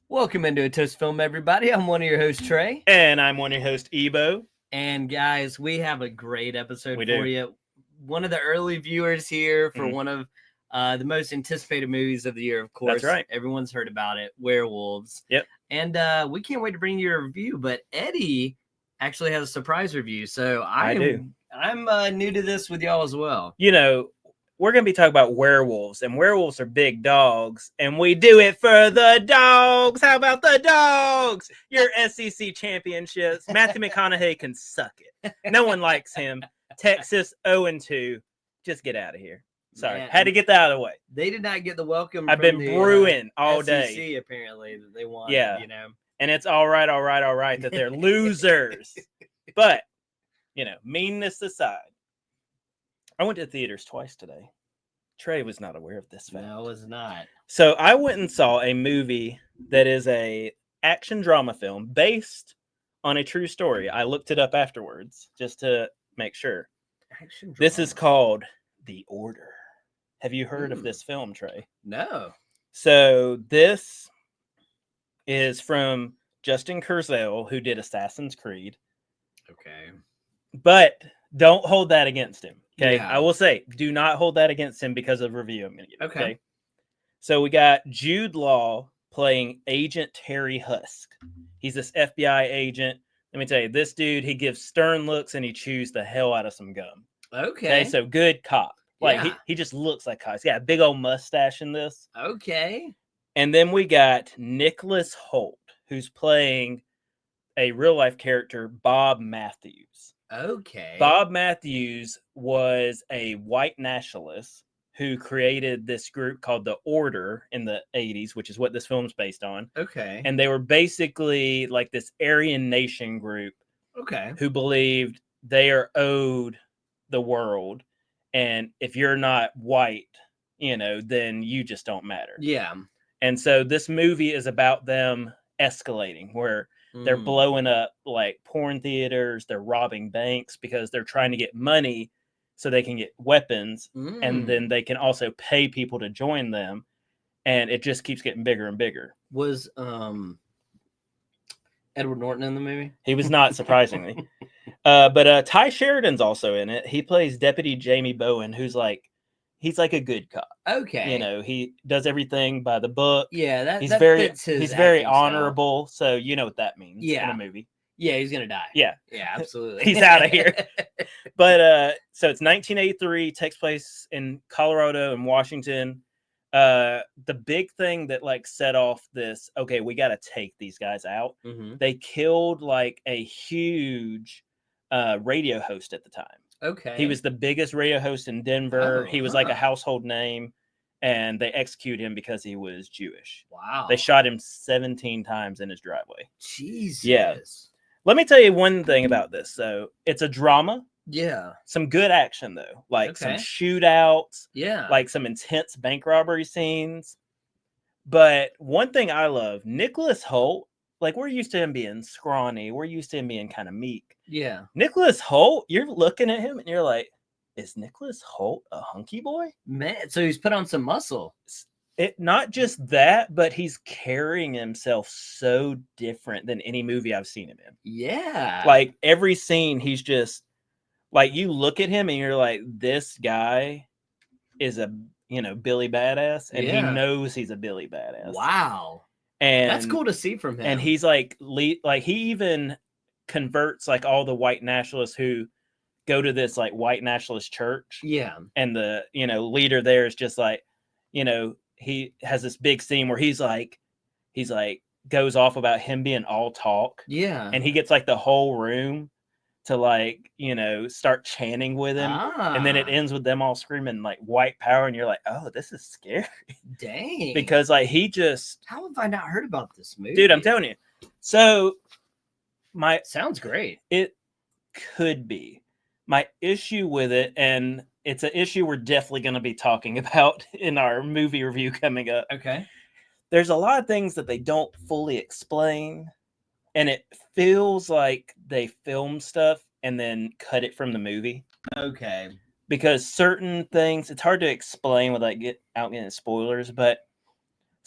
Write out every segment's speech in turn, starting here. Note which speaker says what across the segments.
Speaker 1: Welcome into a Toast Film, everybody. I'm one of your hosts, Trey.
Speaker 2: And I'm one of your hosts, E Bo.
Speaker 1: And guys, we have a great episode
Speaker 2: We
Speaker 1: for
Speaker 2: do.
Speaker 1: you. One of the early viewers here for
Speaker 2: Mhm.
Speaker 1: one of the most anticipated movies of the year, of course.
Speaker 2: That's right.
Speaker 1: Everyone's heard about it, Werewolves.
Speaker 2: Yep.
Speaker 1: And we can't wait to bring you a review, but Eddie actually has a surprise review. So I'm new to this with y'all as well.
Speaker 2: You know, we're going to be talking about werewolves, and werewolves are big dogs, and we do it for the dogs. How about the dogs? Your SEC championships. Matthew McConaughey can suck it. No one likes him. Texas 0-2. Just get out of here. Sorry.
Speaker 1: Man,
Speaker 2: Had to get that out of the way.
Speaker 1: They did not get the welcome.
Speaker 2: I've been brewing all
Speaker 1: SEC,
Speaker 2: day.
Speaker 1: apparently, that they won.
Speaker 2: Yeah.
Speaker 1: You know,
Speaker 2: and it's all right that they're losers. But, meanness aside, I went to theaters twice today. Trey was not aware of this fact.
Speaker 1: No, I was not.
Speaker 2: So I went and saw a movie that is a action drama film based on a true story. I looked it up afterwards just to make sure.
Speaker 1: Action drama.
Speaker 2: This is called The Order. Have you heard of this film, Trey?
Speaker 1: No.
Speaker 2: So this is from Justin Kurzel, who did Assassin's Creed.
Speaker 1: Okay.
Speaker 2: But don't hold that against him. Okay.
Speaker 1: Yeah.
Speaker 2: I will say, do not hold that against him because of review I'm going to give.
Speaker 1: Okay.
Speaker 2: So we got Jude Law playing Agent Terry Husk. He's this FBI agent. Let me tell you, this dude, he gives stern looks and he chews the hell out of some gum.
Speaker 1: Okay.
Speaker 2: So good cop. Like
Speaker 1: Yeah.
Speaker 2: he just looks like cop. He's got a big old mustache in this.
Speaker 1: Okay.
Speaker 2: And then we got Nicholas Hoult, who's playing a real life character, Bob Matthews.
Speaker 1: Okay.
Speaker 2: Bob Matthews was a white nationalist who created this group called the Order in the 80s, which is what this film's based on.
Speaker 1: Okay.
Speaker 2: And they were basically like this Aryan nation group
Speaker 1: Okay.
Speaker 2: who believed they are owed the world. And if you're not white, then you just don't matter.
Speaker 1: Yeah.
Speaker 2: And so this movie is about them escalating, where they're blowing up like porn theaters, they're robbing banks because they're trying to get money so they can get weapons, and then they can also pay people to join them, and it just keeps getting bigger and bigger.
Speaker 1: Was Edward Norton in the movie?
Speaker 2: He was not, surprisingly. But Ty Sheridan's also in it. He plays Deputy Jamie Bowen, he's like a good cop.
Speaker 1: Okay.
Speaker 2: He does everything by the book.
Speaker 1: Yeah,
Speaker 2: he's
Speaker 1: that
Speaker 2: very
Speaker 1: fits his
Speaker 2: he's very
Speaker 1: acting style.
Speaker 2: honorable, so you know what that means in
Speaker 1: Yeah.
Speaker 2: a movie.
Speaker 1: Yeah, he's gonna die.
Speaker 2: Yeah.
Speaker 1: Yeah, absolutely.
Speaker 2: He's out of here. But so it's 1983, takes place in Colorado and Washington. The big thing that like set off this, okay, we got to take these guys out. They killed like a huge radio host at the time.
Speaker 1: Okay.
Speaker 2: He was the biggest radio host in Denver. He was like a household name, and they executed him because he was Jewish.
Speaker 1: Wow.
Speaker 2: They shot him 17 times in his driveway.
Speaker 1: Jesus.
Speaker 2: Yeah. Let me tell you one thing about this. So it's a drama.
Speaker 1: Yeah.
Speaker 2: Some good action, though. Like some shootouts.
Speaker 1: Yeah.
Speaker 2: Like some intense bank robbery scenes. But one thing I love, Nicholas Hoult, like we're used to him being scrawny. We're used to him being kind of meek.
Speaker 1: Yeah.
Speaker 2: Nicholas Hoult, you're looking at him and you're like, is Nicholas Hoult a hunky boy?
Speaker 1: Man, so he's put on some muscle.
Speaker 2: It not just that, but he's carrying himself so different than any movie I've seen him in.
Speaker 1: Yeah.
Speaker 2: Like every scene, he's just like, you look at him and you're like, this guy is a Billy Badass, and he knows he's a Billy Badass.
Speaker 1: Wow.
Speaker 2: And
Speaker 1: that's cool to see from him.
Speaker 2: And he's like he even converts like all the white nationalists who go to this like white nationalist church.
Speaker 1: Yeah.
Speaker 2: And the leader there is just like, he has this big scene where he's like goes off about him being all talk.
Speaker 1: Yeah.
Speaker 2: And he gets like the whole room to like, start chanting with him. And then it ends with them all screaming like white power. And you're like, oh, this is scary.
Speaker 1: Dang.
Speaker 2: Because like he just.
Speaker 1: How have I not heard about this movie?
Speaker 2: Dude, I'm telling you. So
Speaker 1: sounds great.
Speaker 2: It could be. My issue with it, and it's an issue we're definitely going to be talking about in our movie review coming up.
Speaker 1: Okay.
Speaker 2: There's a lot of things that they don't fully explain, and it feels like they film stuff and then cut it from the movie.
Speaker 1: Okay.
Speaker 2: Because certain things, it's hard to explain without getting spoilers, but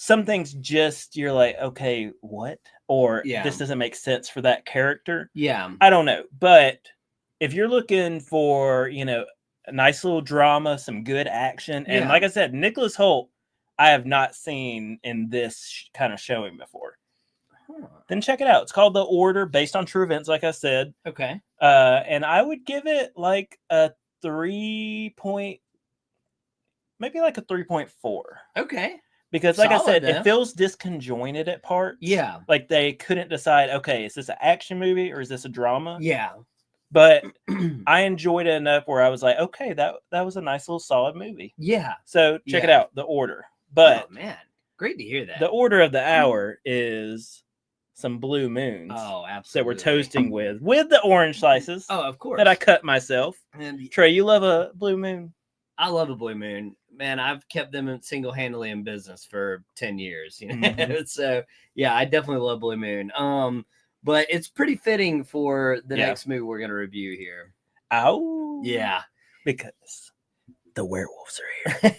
Speaker 2: some things just you're like, okay, what? Or this doesn't make sense for that character.
Speaker 1: Yeah.
Speaker 2: I don't know. But if you're looking for, a nice little drama, some good action, and like I said, Nicholas Hoult, I have not seen in this kind of showing before. Then check it out. It's called The Order, based on true events, like I said.
Speaker 1: Okay.
Speaker 2: And I would give it like a 3.4.
Speaker 1: Okay.
Speaker 2: Because, like
Speaker 1: Solid,
Speaker 2: I said,
Speaker 1: though.
Speaker 2: it feels disconjointed at parts.
Speaker 1: Yeah.
Speaker 2: Like they couldn't decide, okay, is this an action movie or is this a drama?
Speaker 1: Yeah.
Speaker 2: But I enjoyed it enough where I was like, okay, that was a nice little solid movie.
Speaker 1: Yeah.
Speaker 2: So check it out, The Order. But
Speaker 1: oh man, great to hear that.
Speaker 2: The order of the hour is some blue moons.
Speaker 1: Oh, absolutely.
Speaker 2: That we're toasting with the orange slices.
Speaker 1: Oh, of course.
Speaker 2: That I cut myself.
Speaker 1: And
Speaker 2: Trey, you love a blue moon?
Speaker 1: I love a blue moon. Man, I've kept them single-handedly in business for 10 years. Mm-hmm. So yeah, I definitely love blue moon. But it's pretty fitting for the next movie we're gonna review here.
Speaker 2: Oh,
Speaker 1: yeah,
Speaker 2: because the werewolves are here.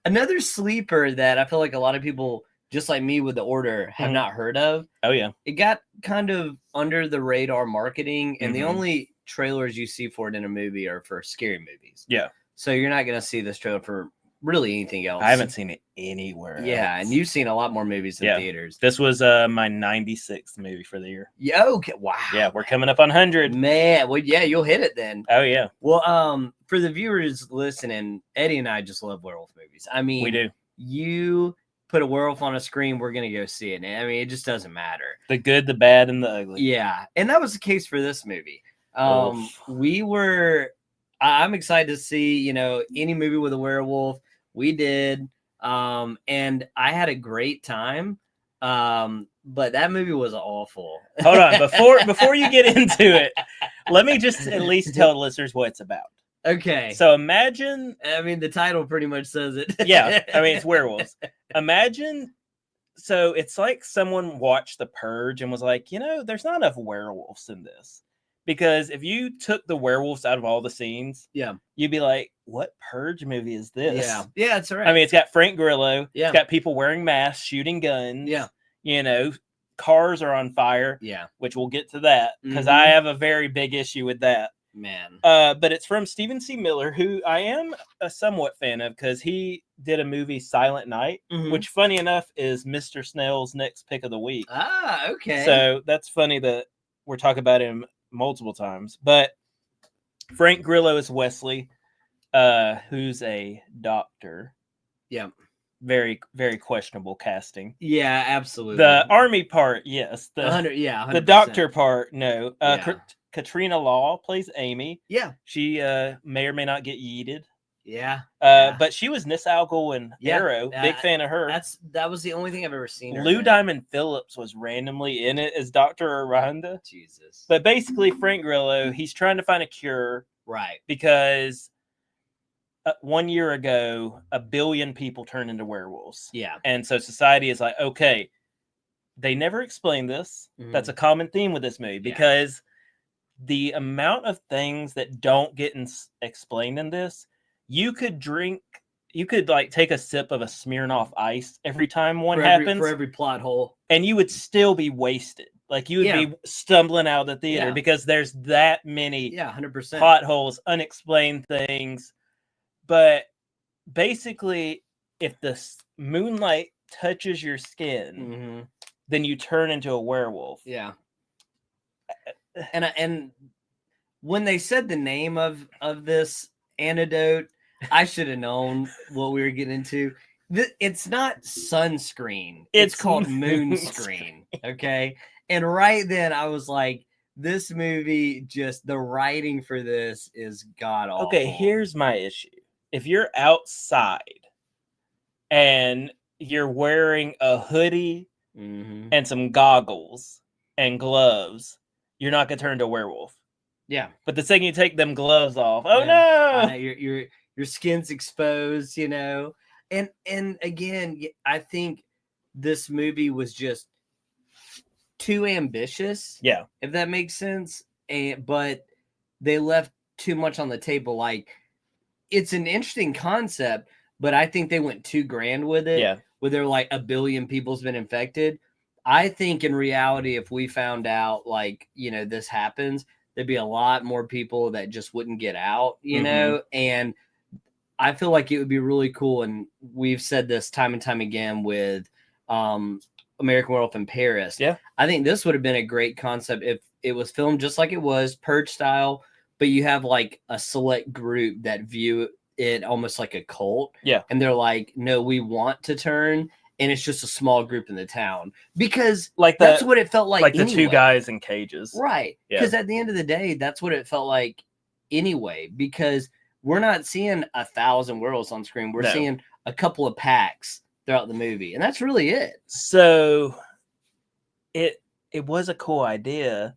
Speaker 1: Another sleeper that I feel like a lot of people, just like me with The Order, have not heard of.
Speaker 2: Oh yeah,
Speaker 1: it got kind of under the radar marketing, and the only trailers you see for it in a movie are for scary movies.
Speaker 2: Yeah,
Speaker 1: so you're not gonna see this trailer for really anything else.
Speaker 2: I haven't seen it anywhere else.
Speaker 1: And you've seen a lot more movies in theaters.
Speaker 2: This was my 96th movie for the year.
Speaker 1: Yeah, okay. Wow.
Speaker 2: Yeah, we're coming up on 100.
Speaker 1: Man, well, yeah, you'll hit it then.
Speaker 2: Oh yeah.
Speaker 1: Well, for the viewers listening, Eddie and I just love werewolf movies. I mean,
Speaker 2: we do.
Speaker 1: You put a werewolf on a screen, we're gonna go see it. I mean, it just doesn't matter.
Speaker 2: The good, the bad, and the ugly.
Speaker 1: Yeah, and that was the case for this movie. I'm excited to see, any movie with a werewolf. We did. And I had a great time. But that movie was awful.
Speaker 2: Hold on, before you get into it, let me just at least tell the listeners what it's about.
Speaker 1: Okay.
Speaker 2: So imagine,
Speaker 1: I mean, the title pretty much says it.
Speaker 2: Yeah, I mean, it's werewolves. Imagine, so it's like someone watched The Purge and was like, there's not enough werewolves in this. Because if you took the werewolves out of all the scenes, you'd be like, what Purge movie is this?
Speaker 1: Yeah, that's right.
Speaker 2: I mean, it's got Frank Grillo. It's got people wearing masks, shooting guns. Cars are on fire.
Speaker 1: Yeah.
Speaker 2: Which we'll get to that because I have a very big issue with that.
Speaker 1: Man.
Speaker 2: But it's from Stephen C. Miller, who I am a somewhat fan of because he did a movie, Silent Night, which, funny enough, is Mr. Snell's next pick of the week.
Speaker 1: Ah, okay.
Speaker 2: So that's funny that we're talking about him multiple times. But Frank Grillo is Wesley, who's a doctor.
Speaker 1: Yeah.
Speaker 2: Very, very questionable casting.
Speaker 1: Yeah, absolutely.
Speaker 2: The army part, yes. The
Speaker 1: 100%.
Speaker 2: The doctor part, no. Katrina Law plays Amy.
Speaker 1: Yeah.
Speaker 2: She may or may not get yeeted.
Speaker 1: Yeah.
Speaker 2: But she was Nissalgal in Arrow. Big fan of her.
Speaker 1: That was the only thing I've ever seen her
Speaker 2: Lou
Speaker 1: in.
Speaker 2: Diamond Phillips was randomly in it as Dr. Aranda.
Speaker 1: Jesus.
Speaker 2: But basically, Frank Grillo, he's trying to find a cure.
Speaker 1: Right.
Speaker 2: Because 1 year ago, 1 billion people turned into werewolves.
Speaker 1: Yeah.
Speaker 2: And so society is like, okay, they never explained this. That's a common theme with this movie because the amount of things that don't get explained in this, you could like take a sip of a Smirnoff Ice every time one happens.
Speaker 1: For every plot hole.
Speaker 2: And you would still be wasted. Like you would be stumbling out of the theater because there's that many
Speaker 1: 100%
Speaker 2: plot holes, unexplained things. But basically, if the moonlight touches your skin, then you turn into a werewolf.
Speaker 1: Yeah. And when they said the name of this antidote, I should have known what we were getting into. It's not sunscreen. It's called moonscreen. Okay. And right then I was like, this movie, just the writing for this is god awful.
Speaker 2: Okay, here's my issue. If you're outside and you're wearing a hoodie and some goggles and gloves, you're not gonna turn into a werewolf.
Speaker 1: Yeah.
Speaker 2: But the second you take them gloves off, no,
Speaker 1: your skin's exposed, And again, I think this movie was just too ambitious.
Speaker 2: Yeah.
Speaker 1: If that makes sense. But they left too much on the table. Like, it's an interesting concept, but I think they went too grand with it.
Speaker 2: Yeah.
Speaker 1: where they're like 1 billion people's been infected. I think in reality, if we found out like, this happens, there'd be a lot more people that just wouldn't get out, and I feel like it would be really cool. And we've said this time and time again with American Werewolf in Paris.
Speaker 2: Yeah.
Speaker 1: I think this would have been a great concept if it was filmed just like it was, Purge style, but you have like a select group that view it almost like a cult.
Speaker 2: Yeah.
Speaker 1: And they're like, no, we want to turn. And it's just a small group in the town, because that's what it felt like
Speaker 2: the 2 guys in cages.
Speaker 1: Right. Because at the end of the day, that's what it felt like anyway, because we're not seeing 1,000 werewolves on screen. We're seeing a couple of packs throughout the movie. And that's really it.
Speaker 2: So it was a cool idea,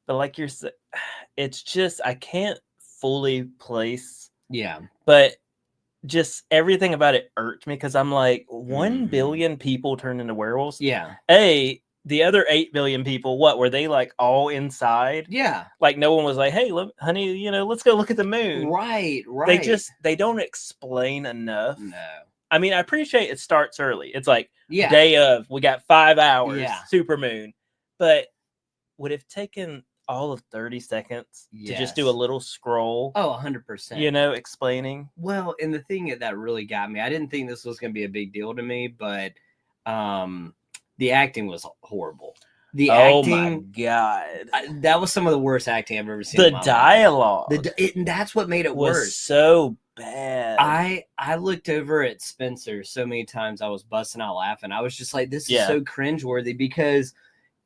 Speaker 2: but like you're saying, it's just, I can't fully place.
Speaker 1: Yeah.
Speaker 2: But just everything about it irked me, because I'm like, 1 billion people turned into werewolves.
Speaker 1: Yeah.
Speaker 2: The other 8 billion people, what were they like all inside?
Speaker 1: Yeah.
Speaker 2: Like no one was like, hey, look, honey, let's go look at the moon.
Speaker 1: Right.
Speaker 2: They don't explain enough.
Speaker 1: No.
Speaker 2: I mean, I appreciate it starts early. It's like day of, we got 5 hours, super moon. But would have taken all of 30 seconds to just do a little scroll.
Speaker 1: Oh, 100%.
Speaker 2: Explaining.
Speaker 1: Well, and the thing that really got me, I didn't think this was going to be a big deal to me, but the acting was horrible. The acting,
Speaker 2: oh my god,
Speaker 1: that was some of the worst acting I've ever seen.
Speaker 2: The dialogue,
Speaker 1: and that's what made it worse.
Speaker 2: So bad.
Speaker 1: I looked over at Spencer so many times, I was busting out laughing. I was just like, this is so cringeworthy, because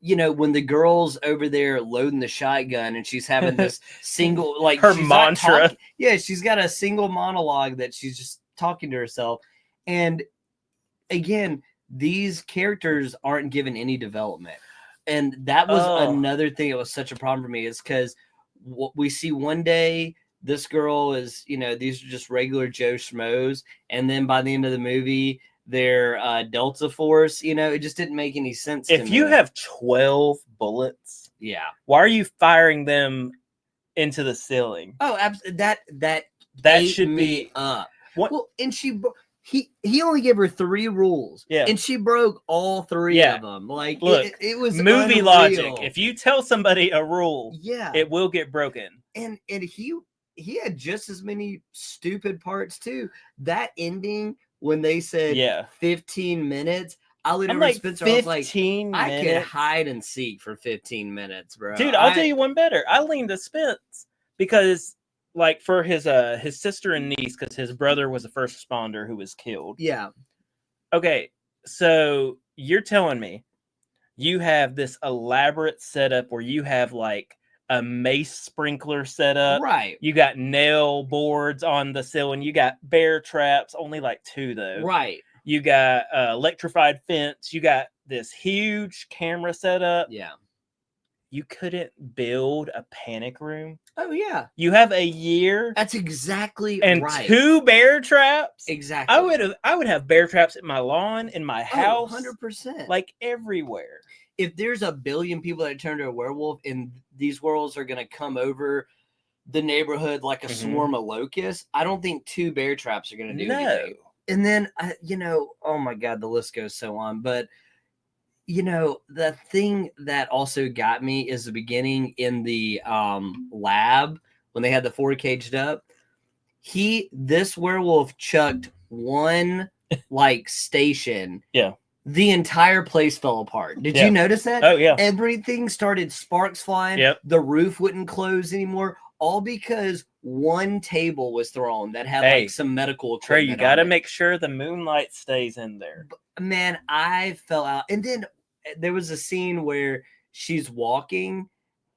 Speaker 1: when the girl's over there loading the shotgun and she's having this single, like,
Speaker 2: her mantra.
Speaker 1: She's got a single monologue that she's just talking to herself. And again, these characters aren't given any development. And that was another thing that was such a problem for me, is because what we see one day, this girl is, these are just regular Joe Schmoes. And then by the end of the movie, they're Delta Force. It just didn't make any sense to me.
Speaker 2: If you have 12 bullets, why are you firing them into the ceiling?
Speaker 1: Oh, that
Speaker 2: should be
Speaker 1: up. What? Well, and he only gave her 3 rules, and she broke all 3 of them. Like,
Speaker 2: look,
Speaker 1: it was
Speaker 2: movie
Speaker 1: unreal.
Speaker 2: logic. If you tell somebody a rule, it will get broken.
Speaker 1: And he had just as many stupid parts too. That ending, when they said 15 minutes, I looked over at Spencer. I was like, I could hide and seek for 15 minutes, bro.
Speaker 2: Dude, I'll tell you one better. I leaned to Spence because, like, for his sister and niece, because his brother was a first responder who was killed.
Speaker 1: Yeah.
Speaker 2: Okay, so you're telling me you have this elaborate setup where you have like a mace sprinkler setup.
Speaker 1: Right.
Speaker 2: You got nail boards on the ceiling. You got bear traps, only like 2 though.
Speaker 1: Right.
Speaker 2: You got electrified fence. You got this huge camera setup.
Speaker 1: Yeah.
Speaker 2: You couldn't build a panic room.
Speaker 1: Oh yeah.
Speaker 2: You have a year.
Speaker 1: That's exactly
Speaker 2: and
Speaker 1: right.
Speaker 2: 2 bear traps.
Speaker 1: Exactly.
Speaker 2: I would have bear traps at my lawn, in my house.
Speaker 1: 100%.
Speaker 2: Like everywhere.
Speaker 1: If there's 1 billion people that turn to a werewolf, and these werewolves are going to come over the neighborhood like a swarm of locusts, I don't think 2 bear traps are going to do anything. And then, oh my God, the list goes so on. But, the thing that also got me is the beginning in the lab when they had the 4 caged up. This werewolf chucked one like station.
Speaker 2: Yeah.
Speaker 1: The entire place fell apart. Did you notice that?
Speaker 2: Oh, yeah.
Speaker 1: Everything started sparks flying.
Speaker 2: Yep.
Speaker 1: The roof wouldn't close anymore. All because one table was thrown that had like some medical equipment.
Speaker 2: Trey, you got to make sure the moonlight stays in there.
Speaker 1: Man, I fell out. And then there was a scene where she's walking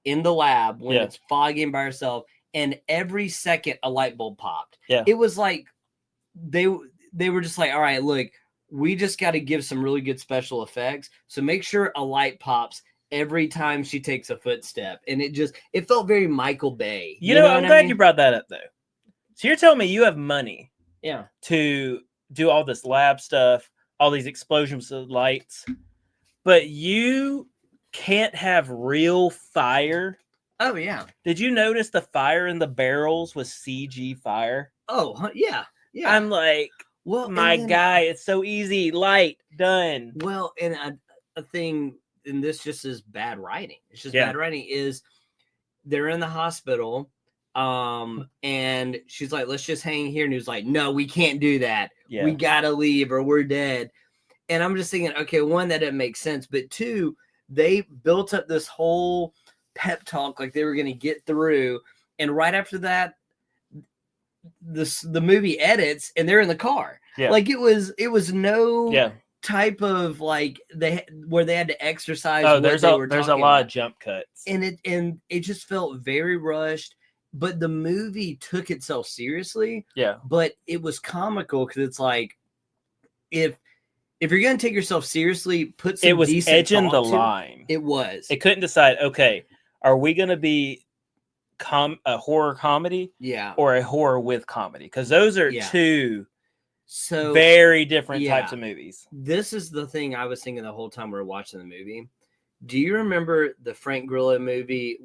Speaker 1: in the lab when it's foggy by herself, and every second a light bulb popped.
Speaker 2: Yeah.
Speaker 1: It was like they were just like, all right, look, we just got to give some really good special effects. So make sure a light pops every time she takes a footstep. And it felt very Michael Bay.
Speaker 2: You know I'm glad you brought that up though. So you're telling me you have money to do all this lab stuff, all these explosions of lights, but you can't have real fire.
Speaker 1: Oh yeah.
Speaker 2: Did you notice the fire in the barrels was CG fire?
Speaker 1: Oh yeah. Yeah.
Speaker 2: I'm like,
Speaker 1: Well,
Speaker 2: My guy, it's so easy, light, done.
Speaker 1: Well, and a thing, and this just is bad writing. It's just
Speaker 2: Yeah.
Speaker 1: bad writing. Is they're in the hospital, and she's like, "Let's just hang here," and he was like, "No, we can't do that.
Speaker 2: Yeah.
Speaker 1: We gotta leave, or we're dead." And I'm just thinking, okay, one, that didn't make sense, but two, they built up this whole pep talk like they were going to get through, and right after that, the movie edits and they're in the car.
Speaker 2: Yeah.
Speaker 1: Like it was no
Speaker 2: Yeah.
Speaker 1: type of like where they had to exercise.
Speaker 2: Oh,
Speaker 1: what
Speaker 2: there's
Speaker 1: they
Speaker 2: a
Speaker 1: were
Speaker 2: there's a
Speaker 1: talking
Speaker 2: lot
Speaker 1: about.
Speaker 2: of jump cuts.
Speaker 1: And it just felt very rushed. But the movie took itself seriously.
Speaker 2: Yeah.
Speaker 1: But it was comical because it's like if you're gonna take yourself seriously, put some
Speaker 2: It was
Speaker 1: decent
Speaker 2: edging the
Speaker 1: thought to it.
Speaker 2: line.
Speaker 1: It was.
Speaker 2: It couldn't decide, okay, are we going to be a horror comedy
Speaker 1: Yeah.
Speaker 2: or a horror with comedy? Because those are
Speaker 1: Yeah.
Speaker 2: two
Speaker 1: So
Speaker 2: very different
Speaker 1: yeah.
Speaker 2: types of movies.
Speaker 1: This is the thing I was thinking the whole time we were watching the movie. Do you remember the Frank Grillo movie,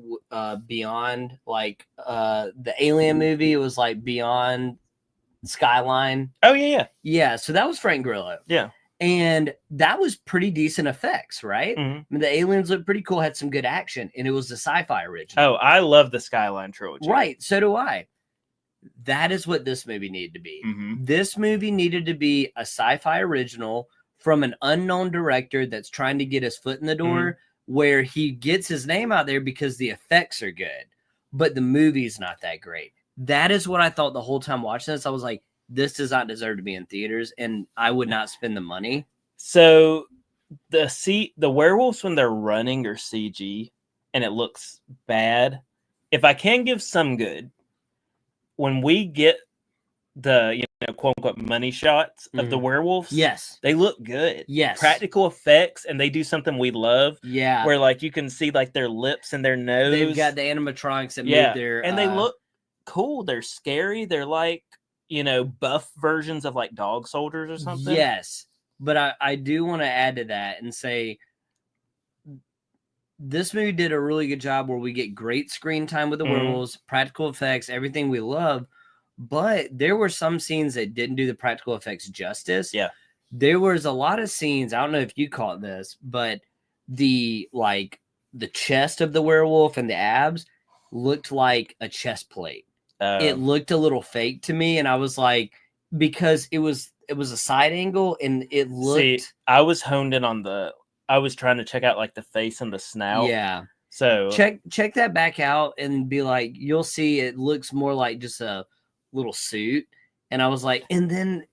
Speaker 1: Beyond, like the Alien movie? It was like Beyond Skyline.
Speaker 2: Oh, yeah.
Speaker 1: Yeah, so that was Frank Grillo.
Speaker 2: Yeah.
Speaker 1: And that was pretty decent effects, right?
Speaker 2: Mhm.
Speaker 1: I mean, the aliens looked pretty cool, had some good action, and it was the sci-fi original.
Speaker 2: Oh, I love the Skyline trilogy.
Speaker 1: Right, so do I. That is what this movie needed to be.
Speaker 2: Mhm.
Speaker 1: This movie needed to be a sci-fi original from an unknown director that's trying to get his foot in the door, where he gets his name out there because the effects are good, but the movie's not that great. That is what I thought the whole time watching this. I was like, this does not deserve to be in theaters, and I would not spend the money.
Speaker 2: So the werewolves, when they're running, are CG and it looks bad. If I can give some good, when we get the quote unquote money shots of the werewolves,
Speaker 1: yes,
Speaker 2: they look good.
Speaker 1: Yes,
Speaker 2: practical effects, and they do something we love.
Speaker 1: Yeah,
Speaker 2: where like you can see like their lips and their nose.
Speaker 1: They've got the animatronics that move their,
Speaker 2: and they look cool. They're scary. They're like buff versions of like dog soldiers or something.
Speaker 1: Yes, but I do want to add to that and say this movie did a really good job where we get great screen time with the werewolves, practical effects, everything we love. But there were some scenes that didn't do the practical effects justice.
Speaker 2: Yeah.
Speaker 1: There was a lot of scenes, I don't know if you caught this, but the chest of the werewolf and the abs looked like a chest plate. It looked a little fake to me, and I was like, because it was a side angle and it looked.
Speaker 2: See, I was honed in on I was trying to check out like the face and the snout.
Speaker 1: Yeah.
Speaker 2: So
Speaker 1: check that back out and be like, you'll see it looks more like just a little suit. And I was like, and then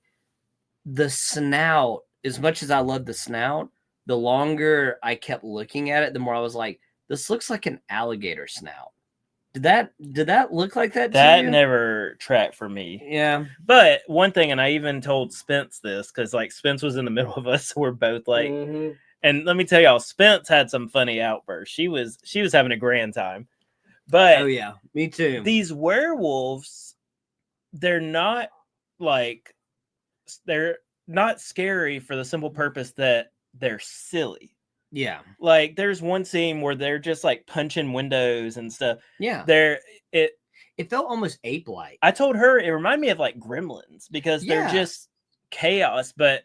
Speaker 1: the snout, as much as I love the snout, the longer I kept looking at it, the more I was like, this looks like an alligator snout. Did that look like that to you?
Speaker 2: That never tracked for me.
Speaker 1: Yeah.
Speaker 2: But one thing, and I even told Spence this, because like Spence was in the middle of us, so we're both like, and let me tell y'all, Spence had some funny outbursts. She was having a grand time. But
Speaker 1: oh yeah, me too.
Speaker 2: These werewolves, they're not scary for the simple purpose that they're silly.
Speaker 1: Yeah.
Speaker 2: Like there's one scene where they're just like punching windows and stuff.
Speaker 1: Yeah.
Speaker 2: It
Speaker 1: felt almost ape-like.
Speaker 2: I told her it reminded me of like Gremlins because they're just chaos. But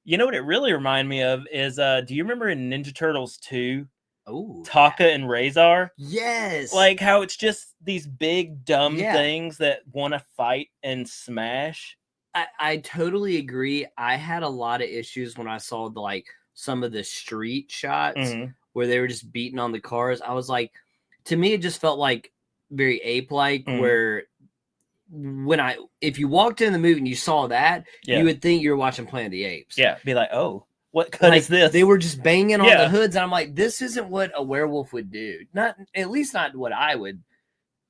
Speaker 2: you know what it really reminded me of is do you remember in Ninja Turtles 2?
Speaker 1: Oh,
Speaker 2: Taka and Razor?
Speaker 1: Yes.
Speaker 2: Like how it's just these big dumb things that want to fight and smash.
Speaker 1: I totally agree. I had a lot of issues when I saw some of the street shots where they were just beating on the cars. I was like, to me, it just felt like very ape-like where if you walked in the movie and you saw that, you would think you were watching Planet of the Apes.
Speaker 2: Yeah. Be like, oh, what cut is this?
Speaker 1: They were just banging on the hoods. And I'm like, this isn't what a werewolf would do. At least not what I would,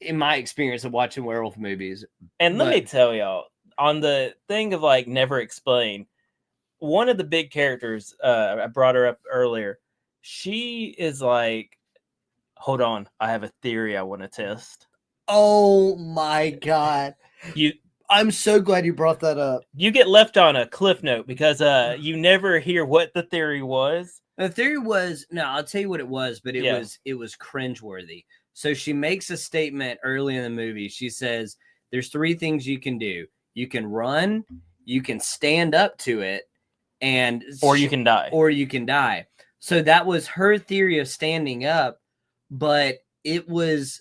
Speaker 1: in my experience of watching werewolf movies.
Speaker 2: And let me tell y'all, on the thing of like never explain, one of the big characters, I brought her up earlier. She is like, hold on, I have a theory I want to test.
Speaker 1: Oh my God. I'm so glad you brought that up.
Speaker 2: You get left on a cliff note because you never hear what the theory was.
Speaker 1: The theory was, no, I'll tell you what it was, but it was cringeworthy. So she makes a statement early in the movie. She says, there's 3 things you can do. You can run, you can stand up to it, and
Speaker 2: or you can die.
Speaker 1: Or you can die. So that was her theory of standing up, but it was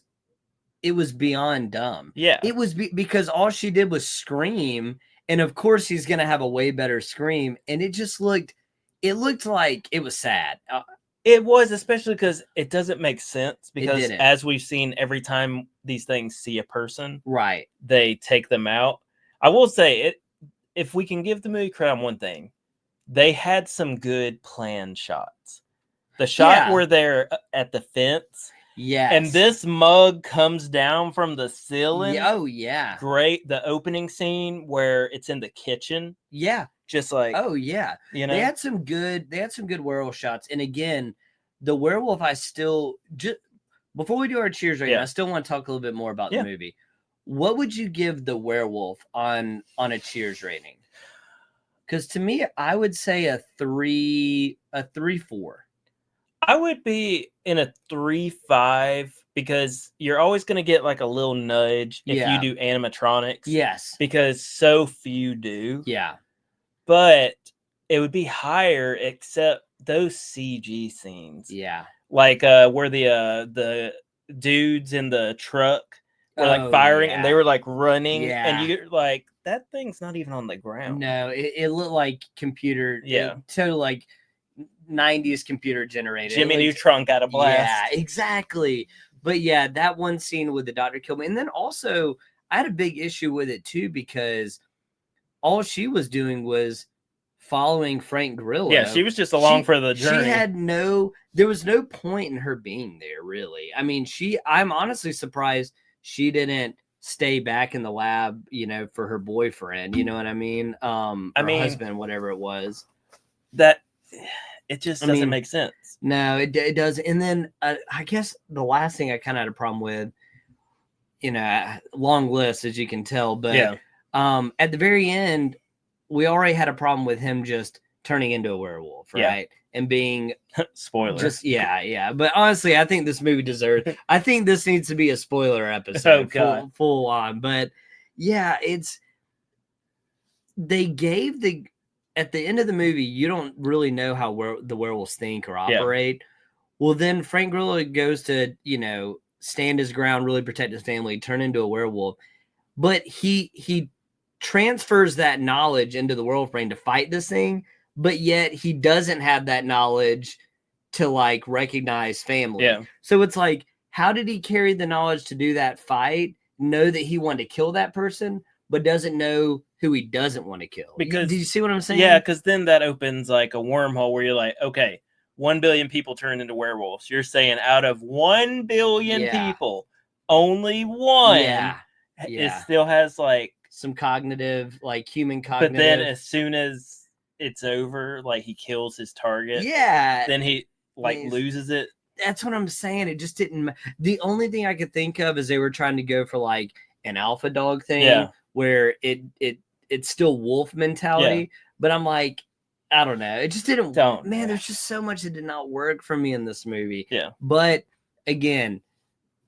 Speaker 1: beyond dumb.
Speaker 2: Yeah.
Speaker 1: It was because all she did was scream, and of course he's gonna have a way better scream, and it looked like it was sad.
Speaker 2: It was, especially because it doesn't make sense, because
Speaker 1: didn't.
Speaker 2: as we've seen, every time these things see a person,
Speaker 1: Right,
Speaker 2: they take them out. I will say it. If we can give the movie credit on one thing, they had some good planned shots. The shot where they're at the fence, and this mug comes down from the ceiling.
Speaker 1: Oh yeah,
Speaker 2: great. The opening scene where it's in the kitchen.
Speaker 1: Yeah,
Speaker 2: just like,
Speaker 1: oh yeah,
Speaker 2: you know,
Speaker 1: they had some good werewolf shots. And again, the werewolf, I still just before we do our cheers rating, I still want to talk a little bit more about the movie. What would you give the werewolf on a cheers rating? Because to me, I would say a 3-4.
Speaker 2: I would be in a 3-5, because you're always going to get like a little nudge if you do animatronics.
Speaker 1: Yes,
Speaker 2: because so few do.
Speaker 1: Yeah,
Speaker 2: but it would be higher except those CG scenes.
Speaker 1: Yeah,
Speaker 2: like where the dudes in the truck were like firing, and they were like running, and you're like, that thing's not even on the ground.
Speaker 1: No, it looked like computer. Totally like 90s computer generated.
Speaker 2: Jimmy Neutron got a blast.
Speaker 1: Yeah, exactly. But yeah, that one scene with the doctor killed me. And then also, I had a big issue with it too, because all she was doing was following Frank Grillo.
Speaker 2: Yeah, she was just along for the journey.
Speaker 1: She had there was no point in her being there, really. I mean, I'm honestly surprised she didn't stay back in the lab, for her boyfriend. You know what I mean? Her husband, whatever it was.
Speaker 2: That it just doesn't make sense.
Speaker 1: No, it does. And then I guess the last thing I kind of had a problem with, long list, as you can tell, but at the very end, we already had a problem with him just turning into a werewolf, right? And being
Speaker 2: spoiler.
Speaker 1: Just But honestly, I think this movie deserves. I think this needs to be a spoiler episode, full on. But yeah, they gave at the end of the movie, you don't really know how the werewolves think or operate. Well, then Frank Grillo goes to, stand his ground, really protect his family, turn into a werewolf. But he transfers that knowledge into the werewolf brain to fight this thing, but yet he doesn't have that knowledge to like recognize family. Yeah. So it's like, how did he carry the knowledge to do that fight, know that he wanted to kill that person, but doesn't know who he doesn't want to kill?
Speaker 2: Because
Speaker 1: do you see what I'm saying?
Speaker 2: Yeah, because then that opens like a wormhole where you're like, okay, 1 billion people turned into werewolves. You're saying out of 1 billion people, only one still has like
Speaker 1: some cognitive, like human cognitive.
Speaker 2: But then as soon as it's over, like he kills his target.
Speaker 1: Yeah.
Speaker 2: Then he loses it.
Speaker 1: That's what I'm saying. It just didn't. The only thing I could think of is they were trying to go for like an alpha dog thing, where it's still wolf mentality. But I'm like, I don't know. It just didn't. There's just so much that did not work for me in this movie. Yeah. But again,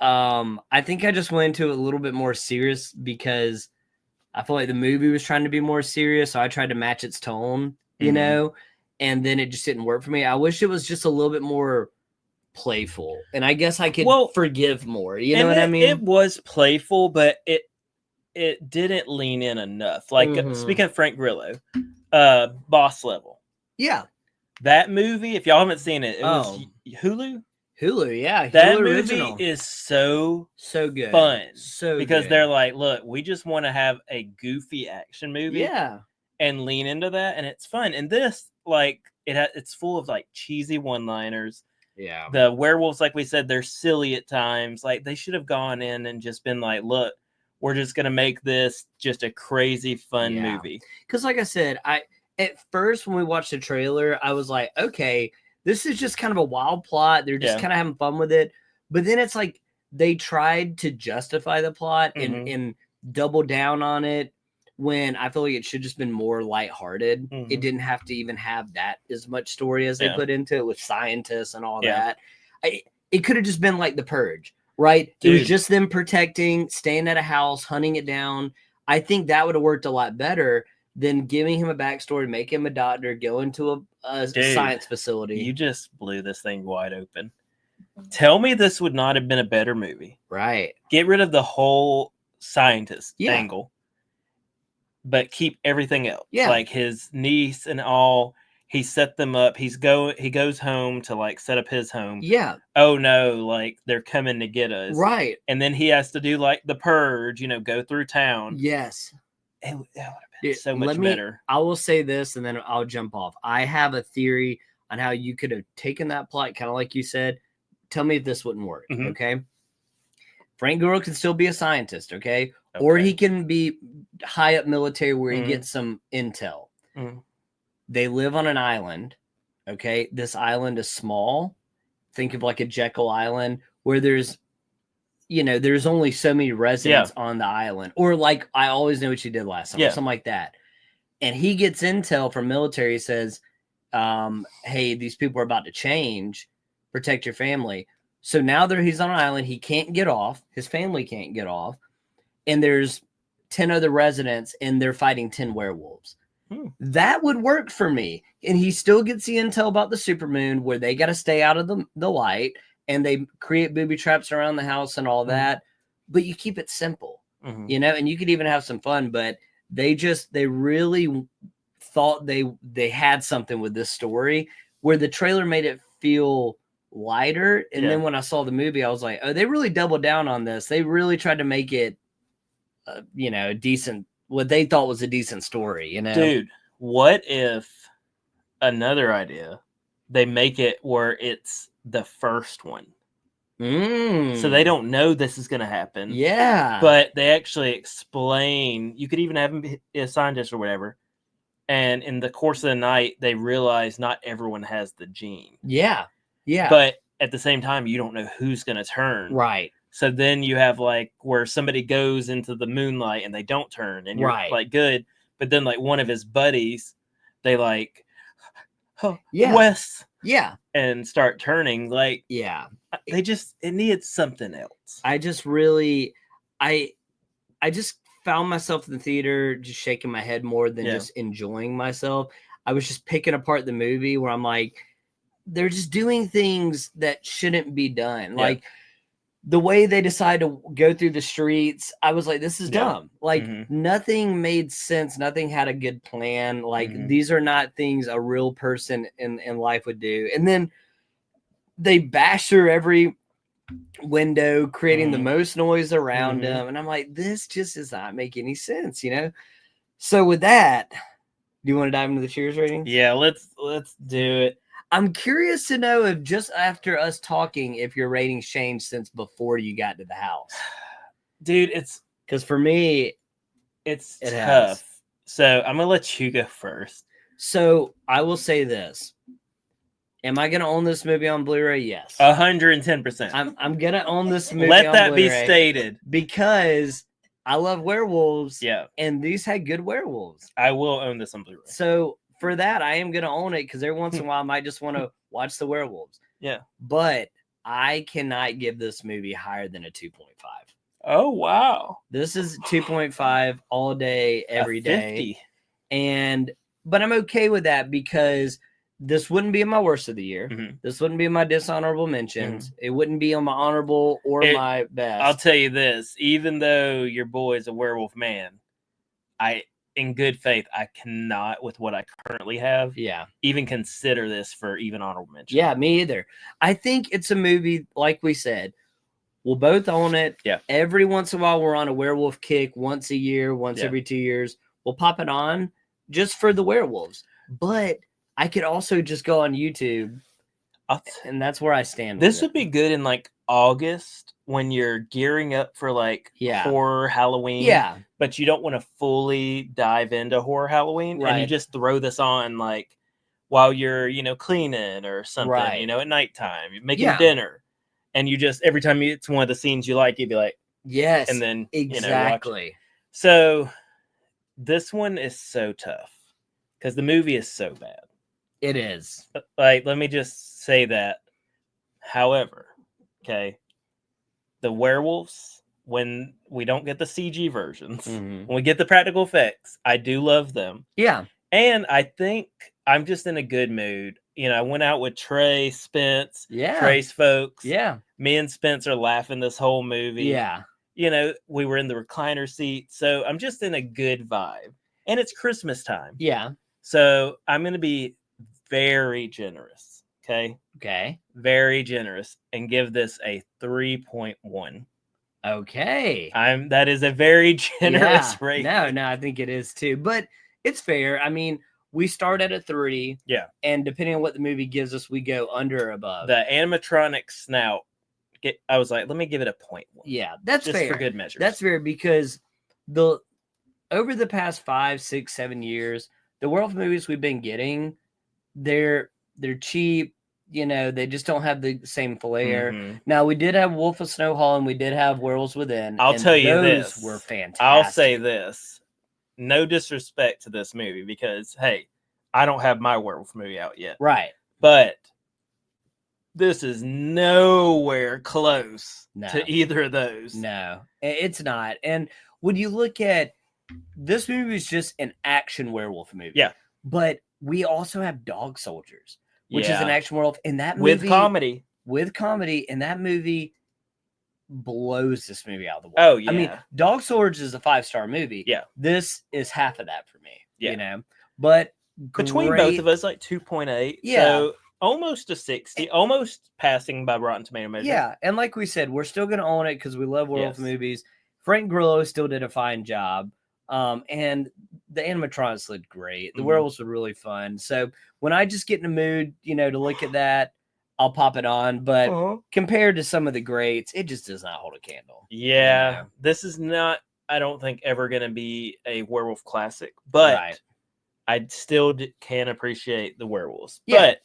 Speaker 1: I think I just went into it a little bit more serious because I feel like the movie was trying to be more serious, so I tried to match its tone, you know, and then it just didn't work for me. I wish it was just a little bit more playful, and I guess I could forgive more. You know what I mean?
Speaker 2: It was playful, but it didn't lean in enough. Like speaking of Frank Grillo, Boss Level.
Speaker 1: Yeah,
Speaker 2: that movie. If y'all haven't seen it, it was Hulu.
Speaker 1: Hulu, yeah.
Speaker 2: That
Speaker 1: Hulu
Speaker 2: movie
Speaker 1: original.
Speaker 2: is so
Speaker 1: good,
Speaker 2: fun.
Speaker 1: So
Speaker 2: because
Speaker 1: good.
Speaker 2: They're like, look, we just want to have a goofy action movie, and lean into that, and it's fun. And this, like, it's full of like cheesy one-liners.
Speaker 1: Yeah,
Speaker 2: the werewolves, like we said, they're silly at times. Like they should have gone in and just been like, look, we're just gonna make this just a crazy fun movie.
Speaker 1: Because, like I said, at first when we watched the trailer, I was like, okay, this is just kind of a wild plot. They're just kind of having fun with it. But then it's like they tried to justify the plot and double down on it when I feel like it should just been more lighthearted. It didn't have to even have that as much story as they put into it with scientists and all that. It could have just been like The Purge, right? Dude. It was just them protecting, staying at a house, hunting it down. I think that would have worked a lot better. then giving him a backstory, make him a doctor, go into a science facility.
Speaker 2: You just blew this thing wide open. Tell me this would not have been a better movie.
Speaker 1: Right.
Speaker 2: Get rid of the whole scientist angle, but keep everything else.
Speaker 1: Yeah.
Speaker 2: Like his niece and all. He set them up. He goes home to like set up his home.
Speaker 1: Yeah.
Speaker 2: Oh no, like they're coming to get us.
Speaker 1: Right.
Speaker 2: And then he has to do like the purge, go through town.
Speaker 1: Yes.
Speaker 2: It would have been so much better.
Speaker 1: I will say this and then I'll jump off. I have a theory on how you could have taken that plot, kind of like you said. Tell me if this wouldn't work.
Speaker 2: Mm-hmm.
Speaker 1: Okay. Frank Grillo can still be a scientist. Okay. Or he can be high up military where he gets some intel.
Speaker 2: Mm-hmm.
Speaker 1: They live on an island. Okay. This island is small. Think of like a Jekyll Island where there's only so many residents on the island. Or like, I always know what you did last summer, something like that. And he gets intel from military, says, hey, these people are about to change. Protect your family. So now he's on an island. He can't get off. His family can't get off. And there's 10 other residents and they're fighting 10 werewolves. That would work for me. And he still gets the intel about the supermoon where they got to stay out of the light and they create booby traps around the house and all that. But you keep it simple, and you could even have some fun. But they really thought they had something with this story where the trailer made it feel lighter. And then when I saw the movie, I was like, oh, they really doubled down on this. They really tried to make it, a decent, what they thought was a decent story,
Speaker 2: Dude, what if another idea, they make it where it's the first one. So they don't know this is going to happen.
Speaker 1: Yeah.
Speaker 2: But they actually explain, you could even have him be a scientist or whatever. And in the course of the night, they realize not everyone has the gene.
Speaker 1: Yeah. Yeah.
Speaker 2: But at the same time, you don't know who's going to turn.
Speaker 1: Right.
Speaker 2: So then you have like where somebody goes into the moonlight and they don't turn and you're like good. But then like one of his buddies, they like, Wes.
Speaker 1: Yeah.
Speaker 2: And start turning. Like, it needed something else.
Speaker 1: I just really, I just found myself in the theater just shaking my head more than just enjoying myself. I was just picking apart the movie where I'm like, they're just doing things that shouldn't be done. Like the way they decide to go through the streets, I was like, this is dumb. Like nothing made sense. Nothing had a good plan. Like these are not things a real person in life would do. And then they bash through every window, creating the most noise around them. And I'm like, this just does not make any sense, So with that, do you want to dive into the Cheers rating?
Speaker 2: Yeah, let's do it.
Speaker 1: I'm curious to know if just after us talking, if your ratings changed since before you got to the house.
Speaker 2: Dude, it's
Speaker 1: because for me,
Speaker 2: it's tough. So I'm gonna let you go first.
Speaker 1: So I will say this. Am I gonna own this movie on Blu-ray? Yes.
Speaker 2: 110%.
Speaker 1: I'm gonna own this movie.
Speaker 2: Let that be stated.
Speaker 1: Because I love werewolves.
Speaker 2: Yeah.
Speaker 1: And these had good werewolves.
Speaker 2: I will own this on Blu-ray.
Speaker 1: So for that, I am going to own it because every once in a while I might just want to watch the werewolves.
Speaker 2: Yeah.
Speaker 1: But I cannot give this movie higher than a 2.5.
Speaker 2: Oh, wow.
Speaker 1: This is 2.5 all day, every day. But I'm okay with that because this wouldn't be in my worst of the year. This wouldn't be in my dishonorable mentions. It wouldn't be on my honorable or my best.
Speaker 2: I'll tell you this, even though your boy is a werewolf man, in good faith, I cannot, with what I currently have, even consider this for even honorable mention.
Speaker 1: Yeah, me either. I think it's a movie, like we said, we'll both own it.
Speaker 2: Yeah.
Speaker 1: Every once in a while, we're on a werewolf kick once a year, once every 2 years. We'll pop it on just for the werewolves. But I could also just go on YouTube, and that's where I stand.
Speaker 2: This would be good in like August when you're gearing up for like horror Halloween.
Speaker 1: Yeah.
Speaker 2: But you don't want to fully dive into horror Halloween.
Speaker 1: Right.
Speaker 2: And you just throw this on like while you're, cleaning or something, at nighttime, you're making dinner. And you just, every time it's one of the scenes you like, you'd be like,
Speaker 1: yes.
Speaker 2: And then,
Speaker 1: exactly.
Speaker 2: Watch it. So this one is so tough because the movie is so bad.
Speaker 1: It is.
Speaker 2: Like, let me just say that. However, okay, the werewolves when we don't get the CG versions,
Speaker 1: Mhm.
Speaker 2: when we get the practical effects, I do love them.
Speaker 1: Yeah.
Speaker 2: And I think I'm just in a good mood. You know, I went out with Trey, Spence,
Speaker 1: Yeah.
Speaker 2: Trey's folks.
Speaker 1: Yeah.
Speaker 2: Me and Spence are laughing this whole movie.
Speaker 1: Yeah.
Speaker 2: You know, we were in the recliner seat. So I'm just in a good vibe. And it's Christmas time.
Speaker 1: Yeah.
Speaker 2: So I'm going to be very generous. Okay.
Speaker 1: Okay.
Speaker 2: Very generous and give this a 3.1.
Speaker 1: Okay.
Speaker 2: That is a very generous rating.
Speaker 1: No, I think it is too. But it's fair. I mean, we start at a 3.
Speaker 2: Yeah.
Speaker 1: And depending on what the movie gives us, we go under or above.
Speaker 2: The animatronic snout. I was like, let me give it a 0.1.
Speaker 1: Yeah, that's
Speaker 2: just
Speaker 1: fair.
Speaker 2: For good measure.
Speaker 1: That's fair because over the past 5, 6, 7 years, the werewolf movies we've been getting, they're cheap. You know, they just don't have the same flair.
Speaker 2: Mm-hmm.
Speaker 1: Now, we did have Wolf of Snow Hall and we did have Werewolves Within.
Speaker 2: I'll tell you
Speaker 1: those
Speaker 2: this.
Speaker 1: were fantastic.
Speaker 2: I'll say this. No disrespect to this movie because, hey, I don't have my werewolf movie out yet.
Speaker 1: Right.
Speaker 2: But this is nowhere close to either of those.
Speaker 1: No, it's not. And when you look at this movie, is just an action werewolf movie.
Speaker 2: Yeah.
Speaker 1: But we also have Dog Soldiers, which is an action werewolf. And that movie, with comedy, and that movie blows this movie out of the water.
Speaker 2: Oh, yeah.
Speaker 1: I mean, Dog Soldiers is a 5-star movie.
Speaker 2: Yeah.
Speaker 1: This is half of that for me.
Speaker 2: Yeah.
Speaker 1: You know, but
Speaker 2: between both of us, like 2.8.
Speaker 1: Yeah.
Speaker 2: So almost a 60, almost passing by Rotten Tomato measure.
Speaker 1: Yeah. And like we said, we're still going to own it because we love werewolf movies. Frank Grillo still did a fine job. And the animatronics looked great. The werewolves were really fun. So when I just get in the mood, you know, to look at that, I'll pop it on. But compared to some of the greats, it just does not hold a candle.
Speaker 2: Yeah.
Speaker 1: You know?
Speaker 2: This is not, I don't think, ever going to be a werewolf classic. But I still can appreciate the werewolves.
Speaker 1: Yeah.
Speaker 2: But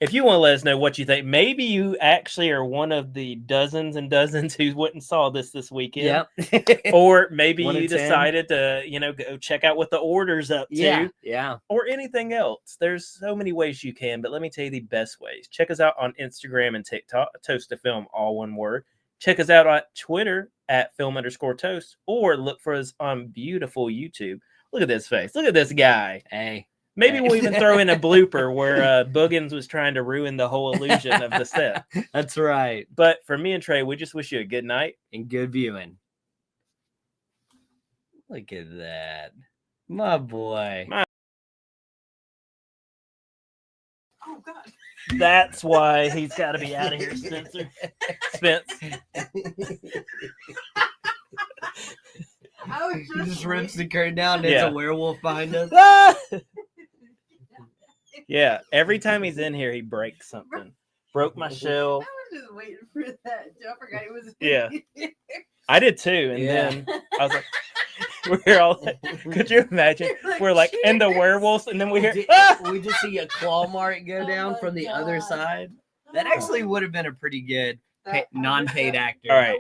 Speaker 2: if you want to let us know what you think, maybe you actually are one of the dozens and dozens who went and saw this weekend.
Speaker 1: Yep.
Speaker 2: Or maybe you decided to, you know, go check out what the order's up to.
Speaker 1: Yeah.
Speaker 2: Or anything else. There's so many ways you can, but let me tell you the best ways. Check us out on Instagram and TikTok, Toast to Film, all one word. Check us out on Twitter at film_toast, or look for us on beautiful YouTube. Look at this face. Look at this guy.
Speaker 1: Hey.
Speaker 2: Maybe we'll even throw in a blooper where Boogans was trying to ruin the whole illusion of the set.
Speaker 1: That's right.
Speaker 2: But for me and Trey, we just wish you a good night.
Speaker 1: And good viewing. Look at that. My boy.
Speaker 3: Oh, God.
Speaker 2: That's why he's got to be out of here, Spencer. Spence.
Speaker 1: He just rips the curtain down and there's a werewolf behind us.
Speaker 2: Yeah, every time he's in here, he breaks something. Broke my shelf.
Speaker 3: I was just waiting for that. I forgot he was.
Speaker 2: Yeah, I did too. And then I was like, we're all like, could you imagine? We're like in the werewolves, and then we hear,
Speaker 1: we just see a claw mark go down from the other side. That actually would have been a pretty good non-paid actor.
Speaker 2: All right.